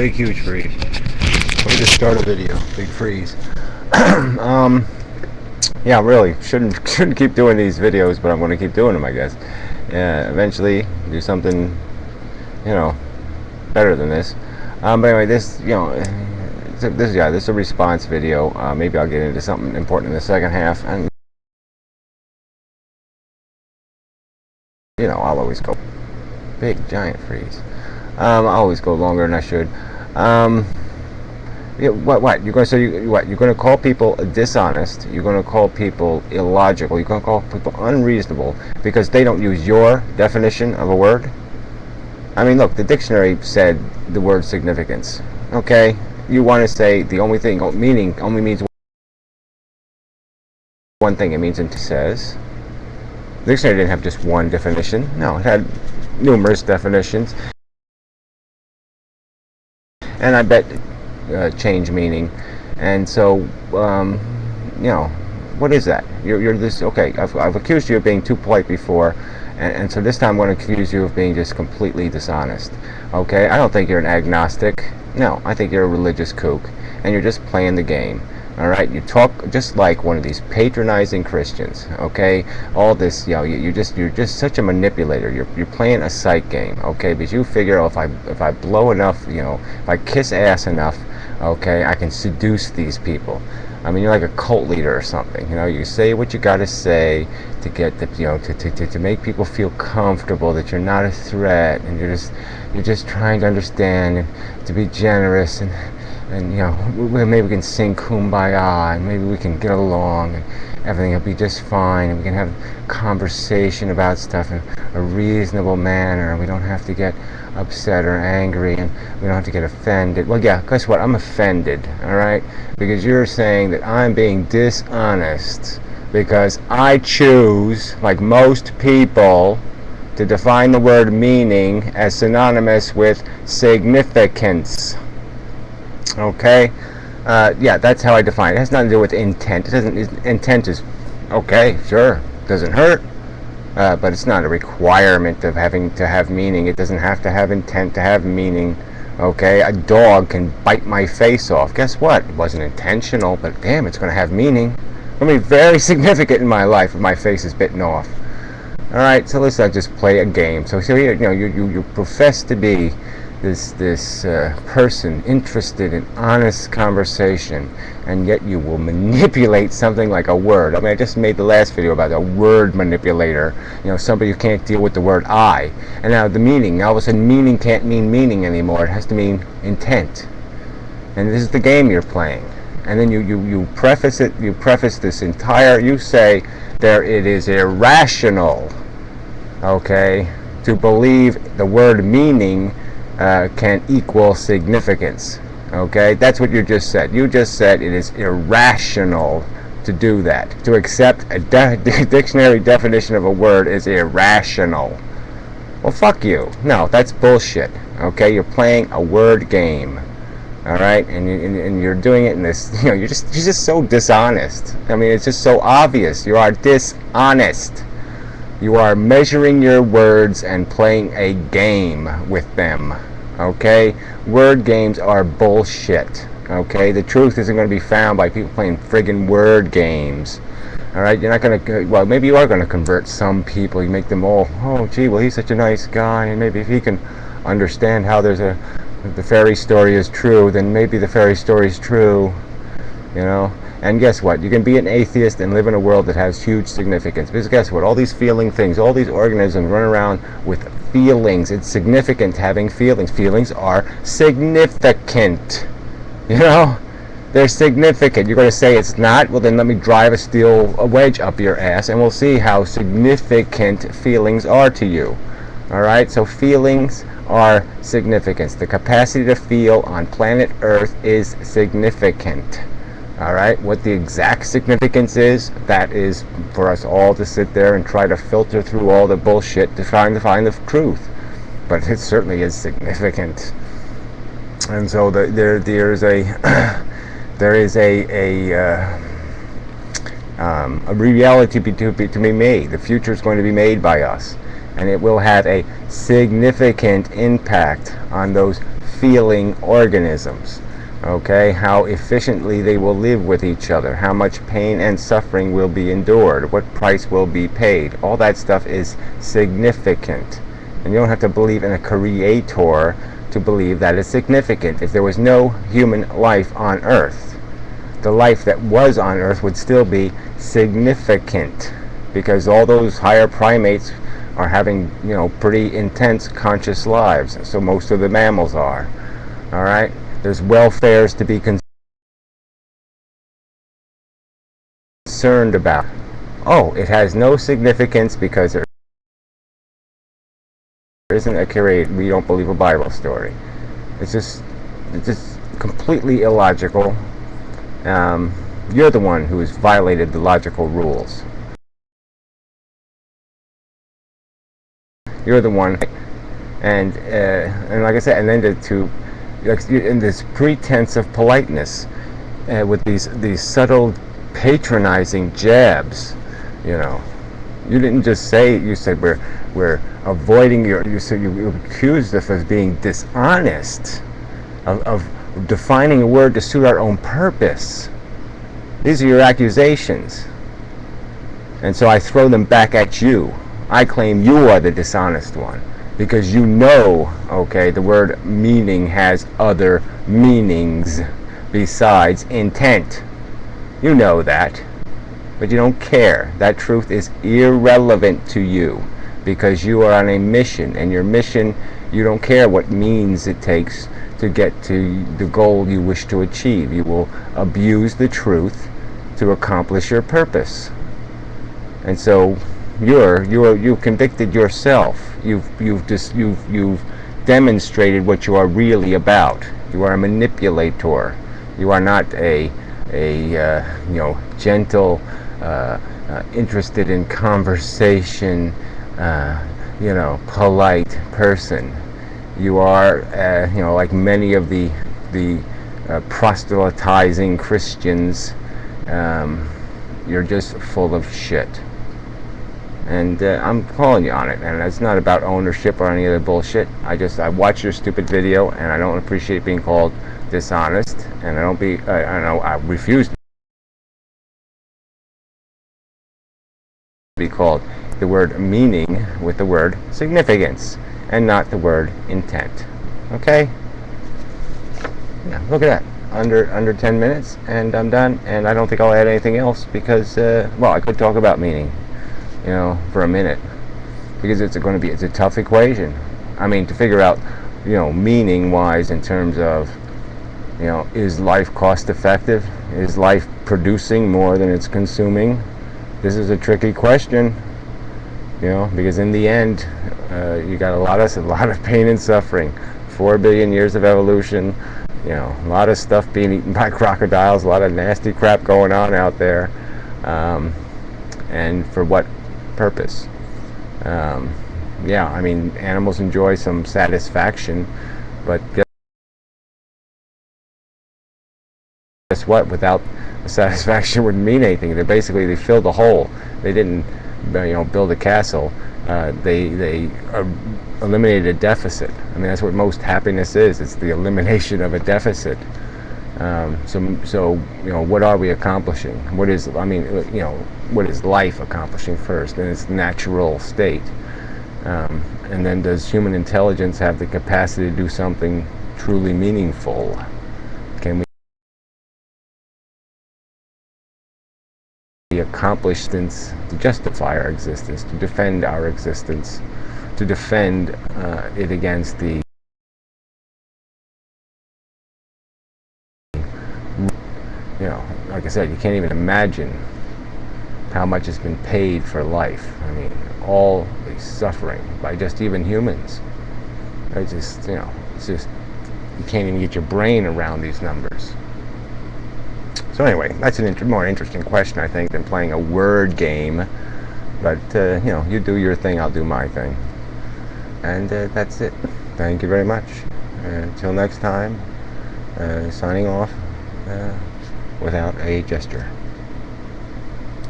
Big huge freeze. Way to start a video. Big freeze. Yeah, really shouldn't keep doing these videos, but I'm going to keep doing them, I guess. Eventually do something, better than this. But anyway, this is a response video. Maybe I'll get into something important in the second half, and I'll always go big giant freeze. I'll always go longer than I should. What you're going to you're going to call people dishonest, you're going to call people illogical, you're going to call people unreasonable because they don't use your definition of a word? I mean, look, the dictionary said the word significance. Okay, you want to say the only thing meaning only means one thing. It means it says the dictionary didn't have just one definition. No, it had numerous definitions, and I bet change meaning. And so what is that? You're this. Okay, I've accused you of being too polite before, and so this time I'm going to accuse you of being just completely dishonest. Okay, I don't think you're an agnostic. No, I think you're a religious kook, and you're just playing the game. All right, you talk just like one of these patronizing Christians. Okay, all this, you're just such a manipulator. You're playing a psych game. Okay, because you figure if I blow enough, if I kiss ass enough, okay, I can seduce these people. I mean, you're like a cult leader or something. You say what you got to say to get the, to make people feel comfortable that you're not a threat, and you're just trying to understand and to be generous, and maybe we can sing Kumbaya, and maybe we can get along, and everything will be just fine, and we can have conversation about stuff in a reasonable manner, and we don't have to get upset or angry, and we don't have to get offended. Well, yeah, guess what? I'm offended, all right? Because you're saying that I'm being dishonest because I choose, like most people, to define the word meaning as synonymous with significance. Okay, yeah, that's how I define it. It has nothing to do with intent. Intent is okay, sure, doesn't hurt, but it's not a requirement of having to have meaning. It doesn't have to have intent to have meaning. Okay, a dog can bite my face off. Guess what? It wasn't intentional, but damn, it's going to have meaning. I mean, very significant in my life if my face is bitten off. All right, so let's not just play a game. So here, you profess to be this person interested in honest conversation, and yet you will manipulate something like a word. I mean, I just made the last video about a word manipulator. Somebody who can't deal with the word I. And now the meaning. Now all of a sudden, meaning can't mean meaning anymore. It has to mean intent. And this is the game you're playing. And then you preface it. You preface this entire. You say it is irrational. Okay, to believe the word meaning can equal significance. Okay, that's what you just said. You just said it is irrational to do that. To accept a dictionary definition of a word is irrational. Well, fuck you. No, that's bullshit. Okay, you're playing a word game. All right, and you're doing it in this. You're just so dishonest. I mean, it's just so obvious. You are dishonest. You are measuring your words and playing a game with them. Okay? Word games are bullshit. Okay? The truth isn't going to be found by people playing friggin' word games. Alright? You're not going to... Well, maybe you are going to convert some people. You make them all, oh, gee, well, he's such a nice guy, and maybe if he can understand how the fairy story is true, then maybe the fairy story is true. And guess what? You can be an atheist and live in a world that has huge significance. Because guess what? All these feeling things, all these organisms run around with feelings. It's significant having feelings. Feelings are significant. They're significant. You're going to say it's not? Well, then let me drive a wedge up your ass, and we'll see how significant feelings are to you. All right? So feelings are significance. The capacity to feel on planet Earth is significant. All right, what the exact significance is, that is for us all to sit there and try to filter through all the bullshit to find the truth. But it certainly is significant. And so there is a reality to be made. The future is going to be made by us, and it will have a significant impact on those feeling organisms. Okay, how efficiently they will live with each other, how much pain and suffering will be endured, what price will be paid. All that stuff is significant. And you don't have to believe in a creator to believe that it's significant. If there was no human life on Earth, the life that was on Earth would still be significant, because all those higher primates are having, pretty intense conscious lives. So most of the mammals are. All right? There's welfares to be concerned about. Oh, it has no significance because there isn't a creator. We don't believe a Bible story. It's just completely illogical. You're the one who has violated the logical rules. You're the one, and like I said, and then to in this pretense of politeness, with these subtle patronizing jabs, you didn't just say, you said we're avoiding you said you accused us of being dishonest, of defining a word to suit our own purpose. These are your accusations, and so I throw them back at you. I claim you are the dishonest one. Because okay, the word meaning has other meanings besides intent. You know that. But you don't care. That truth is irrelevant to you. Because you are on a mission. And your mission, you don't care what means it takes to get to the goal you wish to achieve. You will abuse the truth to accomplish your purpose. And so you've convicted yourself. You've demonstrated what you are really about. You are a manipulator. You are not a gentle, interested in conversation, polite person. You are, like many of the proselytizing Christians. You're just full of shit. And I'm calling you on it, and it's not about ownership or any other bullshit. I watch your stupid video, and I don't appreciate being called dishonest, and I refuse to be called the word meaning with the word significance, and not the word intent. Okay? Yeah, look at that. Under 10 minutes, and I'm done, and I don't think I'll add anything else because, I could talk about meaning, for a minute, because it's a tough equation. I mean, to figure out, meaning wise in terms of, is life cost effective? Is life producing more than it's consuming? This is a tricky question, because in the end, you got a lot of pain and suffering, 4 billion years of evolution, a lot of stuff being eaten by crocodiles, a lot of nasty crap going on out there, and for what purpose? Animals enjoy some satisfaction, but guess what? Without the satisfaction wouldn't mean anything. They filled a hole. They didn't, build a castle. They eliminated a deficit. I mean, that's what most happiness is. It's the elimination of a deficit. So what are we accomplishing? What is life accomplishing first in its natural state? And then does human intelligence have the capacity to do something truly meaningful? Can we accomplish things to justify our existence, to defend our existence, to defend it against the like I said, you can't even imagine how much has been paid for life. I mean, all the suffering by just even humans. It's just, you can't even get your brain around these numbers. So anyway, that's a more interesting question, I think, than playing a word game. But, you do your thing, I'll do my thing. And that's it. Thank you very much. Until next time, signing off without a gesture.